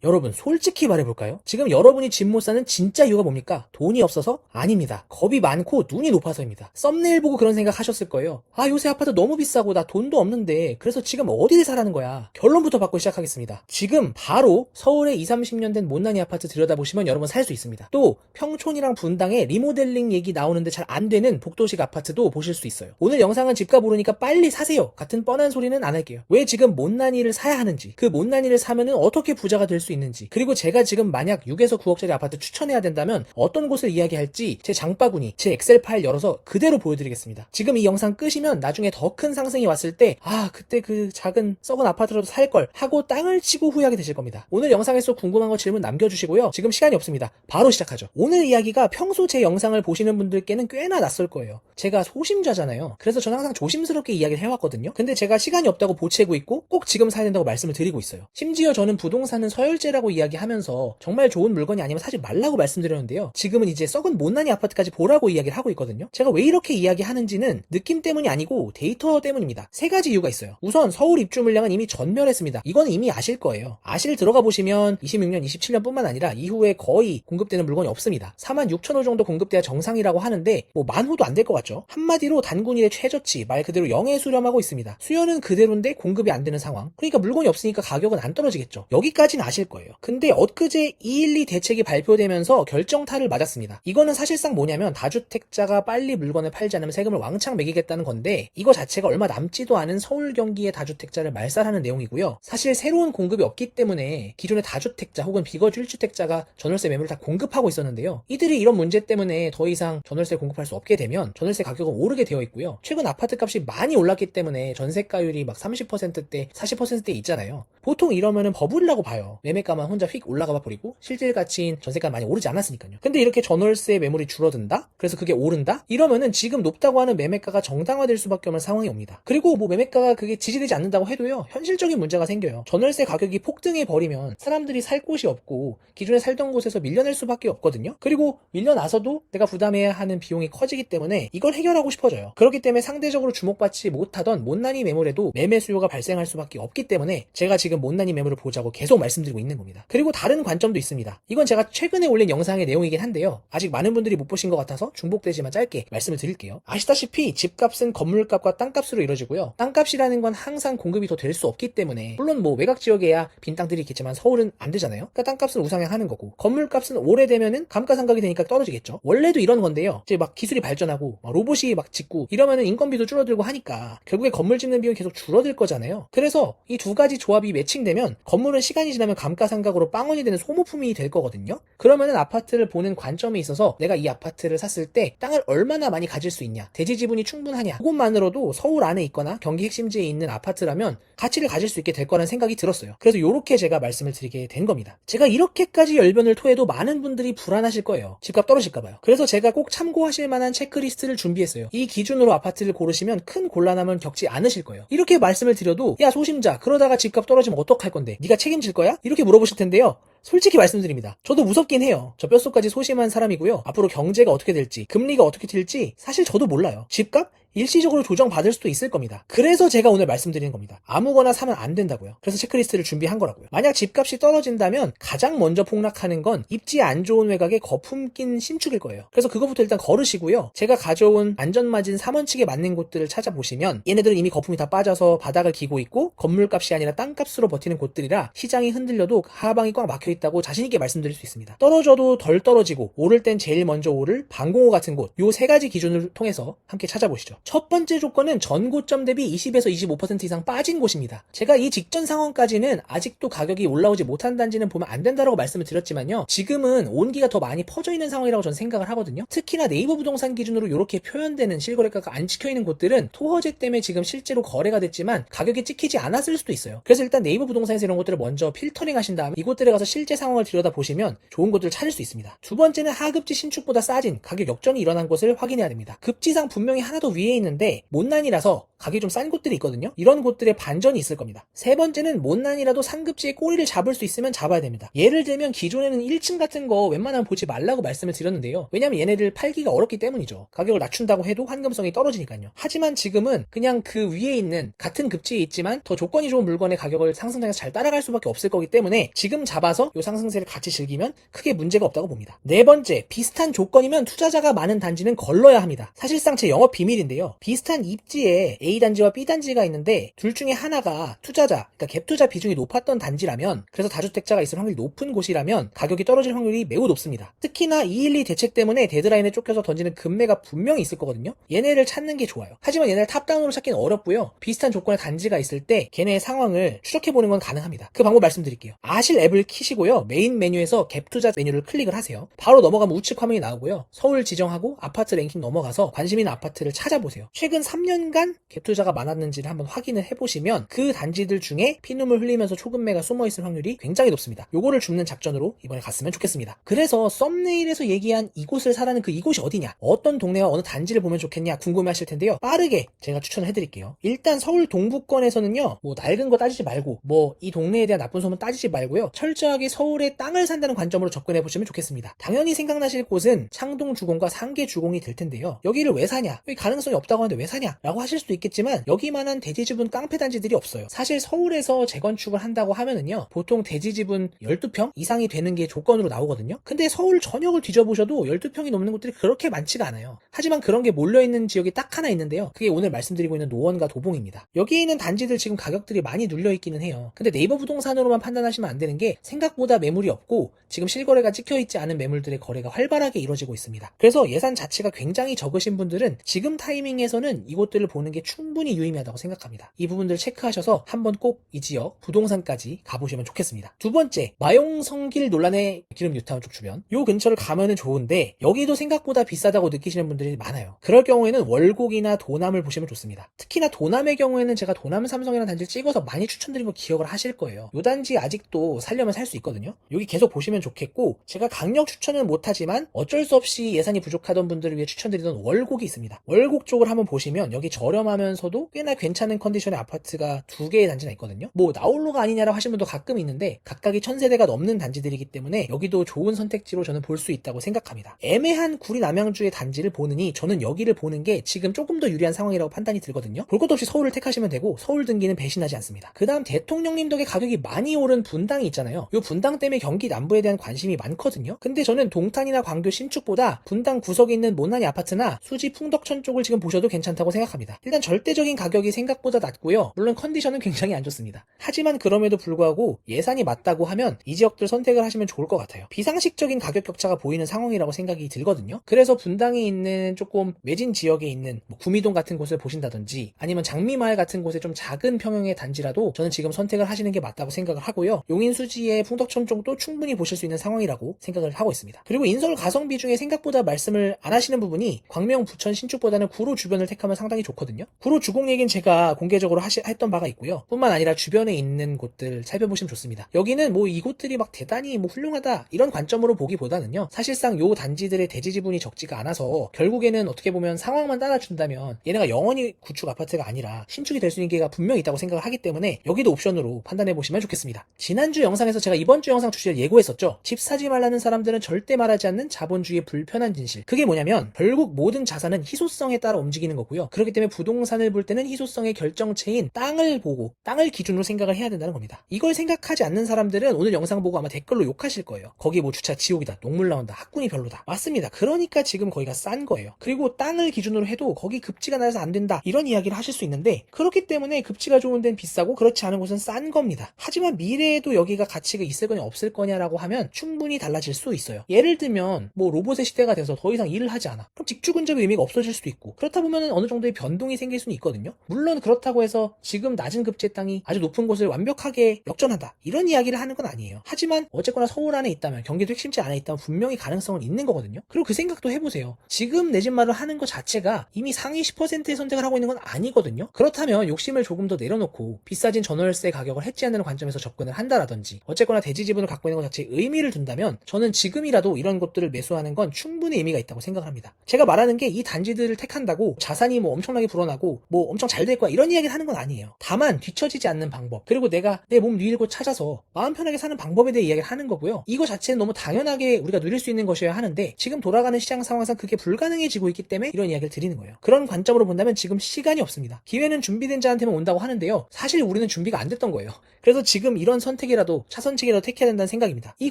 여러분 솔직히 말해볼까요? 지금 여러분이 집 못 사는 진짜 이유가 뭡니까? 돈이 없어서? 아닙니다. 겁이 많고 눈이 높아서입니다. 썸네일 보고 그런 생각 하셨을 거예요. 아, 요새 아파트 너무 비싸고 나 돈도 없는데 그래서 지금 어디를 사라는 거야? 결론부터 받고 시작하겠습니다. 지금 바로 서울에 20, 30년 된 못난이 아파트 들여다보시면 여러분 살 수 있습니다. 또 평촌이랑 분당에 리모델링 얘기 나오는데 잘 안 되는 복도식 아파트도 보실 수 있어요. 오늘 영상은 집값 오르니까 빨리 사세요 같은 뻔한 소리는 안 할게요. 왜 지금 못난이를 사야 하는지, 그 못난이를 사면은 어떻게 부자가 될 수 있는지, 그리고 제가 지금 만약 6에서 9억짜리 아파트 추천해야 된다면 어떤 곳을 이야기할지 제 장바구니, 제 엑셀 파일 열어서 그대로 보여드리겠습니다. 지금 이 영상 끄시면 나중에 더 큰 상승이 왔을 때 그때 그 작은 썩은 아파트라도 살걸 하고 땅을 치고 후회하게 되실 겁니다. 오늘 영상에서 궁금한 거 질문 남겨주시고요. 지금 시간이 없습니다. 바로 시작하죠. 오늘 이야기가 평소 제 영상을 보시는 분들께는 꽤나 낯설 거예요. 제가 소심자잖아요. 그래서 저는 항상 조심스럽게 이야기를 해왔거든요. 근데 제가 시간이 없다고 보채고 있고 꼭 지금 사야 된다고 말씀을 드리고 있어요. 심지어 저는 부동산은 서열제라고 이야기하면서 정말 좋은 물건이 아니면 사지 말라고 말씀드렸는데요. 지금은 이제 썩은 못난이 아파트까지 보라고 이야기를 하고 있거든요. 제가 왜 이렇게 이야기하는지는 느낌 때문이 아니고 데이터 때문입니다. 세 가지 이유가 있어요. 우선 서울 입주 물량은 이미 전멸했습니다. 이건 이미 아실 거예요. 들어가 보시면 26년, 27년 뿐만 아니라 이후에 거의 공급되는 물건이 없습니다. 46,000호 정도 공급돼야 정상이라고 하는데 뭐 10,000호도 안 될 것 같죠. 한마디로 단군일의 최저치, 말 그대로 영에 수렴하고 있습니다. 수요는 그대로인데 공급이 안 되는 상황. 그러니까 물건이 없으니까 가격은 안 떨어지겠죠. 여기까지는 아실 거예요. 근데 엊그제 212 대책이 발표되면서 결정타를 맞았습니다. 이거는 사실상 뭐냐면 다주택자가 빨리 물건을 팔지 않으면 세금을 왕창 매기겠다는 건데, 이거 자체가 얼마 남지도 않은 서울 경기의 다주택자를 말살하는 내용이고요. 사실 새로운 공급이 없기 때문에 기존의 다주택자 혹은 비거주 1주택자가 전월세 매물을 다 공급하고 있었는데요. 이들이 이런 문제 때문에 더 이상 전월세 공급할 수 없게 되면 전월세 가격은 오르게 되어 있고요. 최근 아파트 값이 많이 올랐기 때문에 전세가율이 막 30%대, 40%대 있잖아요. 보통 이러면은 버블이라고 봐요. 매매가만 혼자 휙 올라가 버리고 실질 가치인 전세가 많이 오르지 않았으니까요. 근데 이렇게 전월세 매물이 줄어든다? 그래서 그게 오른다? 이러면은 지금 높다고 하는 매매가가 정당화될 수밖에 없는 상황이 옵니다. 그리고 뭐 매매가가 그게 지지되지 않는다고 해도요, 현실적인 문제가 생겨요. 전월세 가격이 폭등해 버리면 사람들이 살 곳이 없고 기존에 살던 곳에서 밀려날 수밖에 없거든요. 그리고 밀려나서도 내가 부담해야 하는 비용이 커지기 때문에 이걸 해결하고 싶어져요. 그렇기 때문에 상대적으로 주목받지 못하던 못난이 매물에도 매매 수요가 발생할 수밖에 없기 때문에 제가 지금 못난이 매물을 보자고 계속 말씀드리고 있는 겁니다. 그리고 다른 관점도 있습니다. 이건 제가 최근에 올린 영상의 내용이긴 한데요. 아직 많은 분들이 못 보신 것 같아서 중복되지만 짧게 말씀을 드릴게요. 아시다시피 집값은 건물값과 땅값으로 이루어지고요. 땅값이라는 건 항상 공급이 더 될 수 없기 때문에, 물론 뭐 외곽 지역에야 빈 땅들이 있겠지만 서울은 안 되잖아요. 그러니까 땅값은 우상향하는 거고, 건물값은 오래되면은 감가상각이 되니까 떨어지겠죠. 원래도 이런 건데요. 이제 막 기술이 발전하고 막 로봇이 막 짓고 이러면은 인건비도 줄어들고 하니까 결국에 건물 짓는 비용이 계속 줄어들 거잖아요. 그래서 이 두 가지 조합이 매칭되면 건물은 시간이 지나면 감가상각으로 빵원이 되는 소모품이 될 거거든요. 그러면은 아파트를 보는 관점에 있어서 내가 이 아파트를 샀을 때 땅을 얼마나 많이 가질 수 있냐, 대지 지분이 충분하냐, 그것만으로도 서울 안에 있거나 경기 핵심지에 있는 아파트라면 가치를 가질 수 있게 될 거라는 생각이 들었어요. 그래서 이렇게 제가 말씀을 드리게 된 겁니다. 제가 이렇게까지 열변을 토해도 많은 분들이 불안하실 거예요. 집값 떨어질까봐요. 그래서 제가 꼭 참고하실 만한 체크리스트를 준비했어요. 이 기준으로 아파트를 고르시면 큰 곤란함은 겪지 않으실 거예요. 이렇게 말씀을 드려도 야 소심자, 그러다가 집값 떨어지면 어떡할 건데? 네가 책임질 거야? 이렇게 물어보실 텐데요. 솔직히 말씀드립니다. 저도 무섭긴 해요. 저 뼛속까지 소심한 사람이고요. 앞으로 경제가 어떻게 될지, 금리가 어떻게 될지 사실 저도 몰라요. 집값? 일시적으로 조정받을 수도 있을 겁니다. 그래서 제가 오늘 말씀드리는 겁니다. 아무거나 사면 안 된다고요. 그래서 체크리스트를 준비한 거라고요. 만약 집값이 떨어진다면 가장 먼저 폭락하는 건 입지 안 좋은 외곽에 거품 낀 신축일 거예요. 그래서 그것부터 일단 걸으시고요. 제가 가져온 안전마진 3원칙에 맞는 곳들을 찾아보시면 얘네들은 이미 거품이 다 빠져서 바닥을 기고 있고 건물값이 아니라 땅값으로 버티는 곳들이라 시장이 흔들려도 하방이 꽉 막혀있다고 자신있게 말씀드릴 수 있습니다. 떨어져도 덜 떨어지고 오를 땐 제일 먼저 오를 방공호 같은 곳, 요 세 가지 기준을 통해서 함께 찾아보시죠. 첫 번째 조건은 전고점 대비 20에서 25% 이상 빠진 곳입니다. 제가 이 직전 상황까지는 아직도 가격이 올라오지 못한 단지는 보면 안 된다라고 말씀을 드렸지만요. 지금은 온기가 더 많이 퍼져 있는 상황이라고 저는 생각을 하거든요. 특히나 네이버 부동산 기준으로 이렇게 표현되는 실거래가가 안 찍혀있는 곳들은 토허제 때문에 지금 실제로 거래가 됐지만 가격이 찍히지 않았을 수도 있어요. 그래서 일단 네이버 부동산에서 이런 것들을 먼저 필터링 하신 다음에 이곳들에 가서 실제 상황을 들여다보시면 좋은 곳들을 찾을 수 있습니다. 두 번째는 하급지 신축보다 싸진 가격 역전이 일어난 곳을 확인해야 됩니다. 급지상 분명히 하나 더 위에 있는데 못난이라서 가격이 좀 싼 곳들이 있거든요. 이런 곳들의 반전이 있을 겁니다. 세 번째는 못난이라도 상급지의 꼬리를 잡을 수 있으면 잡아야 됩니다. 예를 들면 기존에는 1층 같은 거 웬만하면 보지 말라고 말씀을 드렸는데요. 왜냐면 얘네들 팔기가 어렵기 때문이죠. 가격을 낮춘다고 해도 환금성이 떨어지니까요. 하지만 지금은 그냥 그 위에 있는 같은 급지에 있지만 더 조건이 좋은 물건의 가격을 상승장에서 잘 따라갈 수밖에 없을 거기 때문에 지금 잡아서 이 상승세를 같이 즐기면 크게 문제가 없다고 봅니다. 네 번째, 비슷한 조건이면 투자자가 많은 단지는 걸러야 합니다. 사실상 제 영업 비밀인데요. 비슷한 입지에 A단지와 B단지가 있는데 둘 중에 하나가 투자자, 그러니까 갭투자 비중이 높았던 단지라면, 그래서 다주택자가 있을 확률이 높은 곳이라면 가격이 떨어질 확률이 매우 높습니다. 특히나 212 대책 때문에 데드라인에 쫓겨서 던지는 금매가 분명히 있을 거거든요. 얘네를 찾는 게 좋아요. 하지만 얘네를 탑다운으로 찾기는 어렵고요. 비슷한 조건의 단지가 있을 때 걔네의 상황을 추적해보는 건 가능합니다. 그 방법 말씀드릴게요. 아실 앱을 키시고요. 메인 메뉴에서 갭투자 메뉴를 클릭을 하세요. 바로 넘어가면 우측 화면이 나오고요. 서울 지정하고 아파트 랭킹 넘어가서 관심 있는 아파트를 찾아보세요. 최근 3년간 갭투자가 많았는지를 한번 확인을 해보시면 그 단지들 중에 피눈물 흘리면서 초금매가 숨어있을 확률이 굉장히 높습니다. 요거를 줍는 작전으로 이번에 갔으면 좋겠습니다. 그래서 썸네일에서 얘기한 이곳을 사라는 그 이곳이 어디냐, 어떤 동네와 어느 단지를 보면 좋겠냐 궁금해하실 텐데요. 빠르게 제가 추천을 해드릴게요. 일단 서울 동부권에서는요, 뭐 낡은 거 따지지 말고 뭐 이 동네에 대한 나쁜 소문 따지지 말고요, 철저하게 서울에 땅을 산다는 관점으로 접근해보시면 좋겠습니다. 당연히 생각나실 곳은 창동 주공과 상계 주공이 될 텐데요. 여기를 왜 사냐, 여기 가능성이 없다고 하는데 왜 사냐 라고 하실 수도 있겠지만 여기만한 대지지분 깡패 단지들이 없어요. 사실 서울에서 재건축을 한다고 하면은요, 보통 대지지분 12평 이상이 되는 게 조건으로 나오거든요. 근데 서울 전역을 뒤져보셔도 12평이 넘는 곳들이 그렇게 많지가 않아요. 하지만 그런 게 몰려있는 지역이 딱 하나 있는데요. 그게 오늘 말씀드리고 있는 노원과 도봉입니다. 여기에 있는 단지들 지금 가격들이 많이 눌려있기는 해요. 근데 네이버 부동산으로만 판단하시면 안 되는 게 생각보다 매물이 없고 지금 실거래가 찍혀있지 않은 매물들의 거래가 활발하게 이루어지고 있습니다. 그래서 예산 자체가 굉장히 적으신 분들은 지금 타이밍에서는 이곳들을 보는 게 충분히 유의미하다고 생각합니다. 이 부분들 체크하셔서 한번 꼭 이 지역 부동산까지 가보시면 좋겠습니다. 두 번째, 마용성길 논란의 기름 뉴타운 쪽 주변, 요 근처를 가면은 좋은데 여기도 생각보다 비싸다고 느끼시는 분들이 많아요. 그럴 경우에는 월곡이나 도남을 보시면 좋습니다. 특히나 도남의 경우에는 제가 도남 삼성이라는 단지를 찍어서 많이 추천드린 거 기억을 하실 거예요. 요 단지 아직도 살려면 살 수 있거든요. 여기 계속 보시면 좋겠고, 제가 강력 추천은 못하지만 어쩔 수 없이 예산이 부족하던 분들을 위해 추천드리던 월곡이 있습니다. 월곡 쪽을 한번 보시면 여기 저렴하면서도 꽤나 괜찮은 컨디션의 아파트가 두 개의 단지나 있거든요. 뭐 나홀로가 아니냐라고 하시는 분도 가끔 있는데 각각이 1000세대가 넘는 단지들이기 때문에 여기도 좋은 선택지로 저는 볼 수 있다고 생각합니다. 애매한 구리 남양주의 단지를 보느니 저는 여기를 보는 게 지금 조금 더 유리한 상황이라고 판단이 들거든요. 볼 것 없이 서울을 택하시면 되고 서울 등기는 배신하지 않습니다. 그 다음 대통령님 덕에 가격이 많이 오른 분당이 있잖아요. 이 분당 때문에 경기 남부에 대한 관심이 많거든요. 근데 저는 동탄이나 광교 신축보다 분당 구석에 있는 못난이 아파트나 수지 풍덕천 쪽을 지금 보셔도 괜찮다고 생각합니다. 일단 절대적인 가격이 생각보다 낮고요. 물론 컨디션은 굉장히 안 좋습니다. 하지만 그럼에도 불구하고 예산이 맞다고 하면 이 지역들 선택을 하시면 좋을 것 같아요. 비상식적인 가격 격차가 보이는 상황이라고 생각이 들거든요. 그래서 분당에 있는 조금 외진 지역에 있는 뭐 구미동 같은 곳을 보신다든지 아니면 장미마을 같은 곳에 좀 작은 평형의 단지라도 저는 지금 선택을 하시는 게 맞다고 생각을 하고요. 용인 수지의 풍덕천 쪽도 충분히 보실 수 있는 상황이라고 생각을 하고 있습니다. 그리고 인서울 가성비 중에 생각보다 말씀을 안 하시는 부분이 광명, 부천, 신축보다는 구로 주변을 택하면 상당히 좋거든요. 구로 주공 얘기는 제가 공개적으로 했던 바가 있고요. 뿐만 아니라 주변에 있는 곳들 살펴보시면 좋습니다. 여기는 뭐 이곳들이 막 대단히 뭐 훌륭하다 이런 관점으로 보기보다는요, 사실상 요 단지들의 대지지분이 적지가 않아서 결국에는 어떻게 보면 상황만 따라준다면 얘네가 영원히 구축 아파트가 아니라 신축이 될 수 있는 기회가 분명히 있다고 생각을 하기 때문에 여기도 옵션으로 판단해 보시면 좋겠습니다. 지난주 영상에서 제가 이번 주 영상 주제를 예고했었죠. 집 사지 말라는 사람들은 절대 말하지 않는 자본주의의 불편한 진실. 그게 뭐냐면 결국 모든 자산은 희소성에 따라 움직이는 거고요. 그렇기 때문에 부동산을 볼 때는 희소성의 결정체인 땅을 보고 땅을 기준으로 생각을 해야 된다는 겁니다. 이걸 생각하지 않는 사람들은 오늘 영상 보고 아마 댓글로 욕하실 거예요. 거기 뭐 주차 지옥이다, 녹물 나온다, 학군이 별로다. 맞습니다. 그러니까 지금 거기가 싼 거예요. 그리고 땅을 기준으로 해도 거기 급지가 낮아서 안 된다 이런 이야기를 하실 수 있는데, 그렇기 때문에 급지가 좋은 데는 비싸고 그렇지 않은 곳은 싼 겁니다. 하지만 미래에도 여기가 가치가 있을 거냐 없을 거냐라고 하면 충분히 달라질 수 있어요. 예를 들면 뭐 로봇의 시대가 돼서 더 이상 일을 하지 않아. 그럼 직주 근접의 의미가 없어질 수도 있고, 그렇다 보면 어느 정도의 변동이 생길 수는 있거든요. 물론 그렇다고 해서 지금 낮은 급지의 땅이 아주 높은 곳을 완벽하게 역전한다 이런 이야기를 하는 건 아니에요. 하지만 어쨌거나 서울 안에 있다면, 경기도 핵심지 안에 있다면 분명히 가능성은 있는 거거든요. 그리고 그 생각도 해보세요. 지금 내 집 마련 하는 것 자체가 이미 상위 10%의 선택을 하고 있는 건 아니거든요. 그렇다면 욕심을 조금 더 내려놓고 비싸진 전월세 가격을 해지하는 관점에서 접근을 한다라든지 어쨌거나 대지지분을 갖고 있는 것 자체에 의미를 둔다면 저는 지금이라도 이런 것들을 매수하는 건 충분히 의미가 있다고 생각을 합니다. 제가 말하는 게 이 단지들을 택한다고 잘한다고 자산이 뭐 엄청나게 불어나고 뭐 엄청 잘 될 거야 이런 이야기를 하는 건 아니에요. 다만 뒤처지지 않는 방법, 그리고 내가 내 몸 누리고 찾아서 마음 편하게 사는 방법에 대해 이야기를 하는 거고요. 이거 자체는 너무 당연하게 우리가 누릴 수 있는 것이어야 하는데 지금 돌아가는 시장 상황상 그게 불가능해지고 있기 때문에 이런 이야기를 드리는 거예요. 그런 관점으로 본다면 지금 시간이 없습니다. 기회는 준비된 자한테만 온다고 하는데요. 사실 우리는 준비가 안 됐던 거예요. 그래서 지금 이런 선택이라도 차선책이라도 택해야 된다는 생각입니다. 이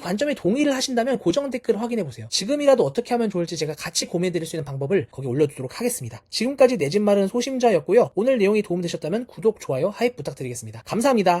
관점에 동의를 하신다면 고정 댓글을 확인해 보세요. 지금이라도 어떻게 하면 좋을지 제가 같이 고민해 드릴 수 있는 방법을 거기 올려두도록 하겠습니다. 지금까지 내 집 마련 소심자였고요. 오늘 내용이 도움되셨다면 구독, 좋아요, 하입 부탁드리겠습니다. 감사합니다.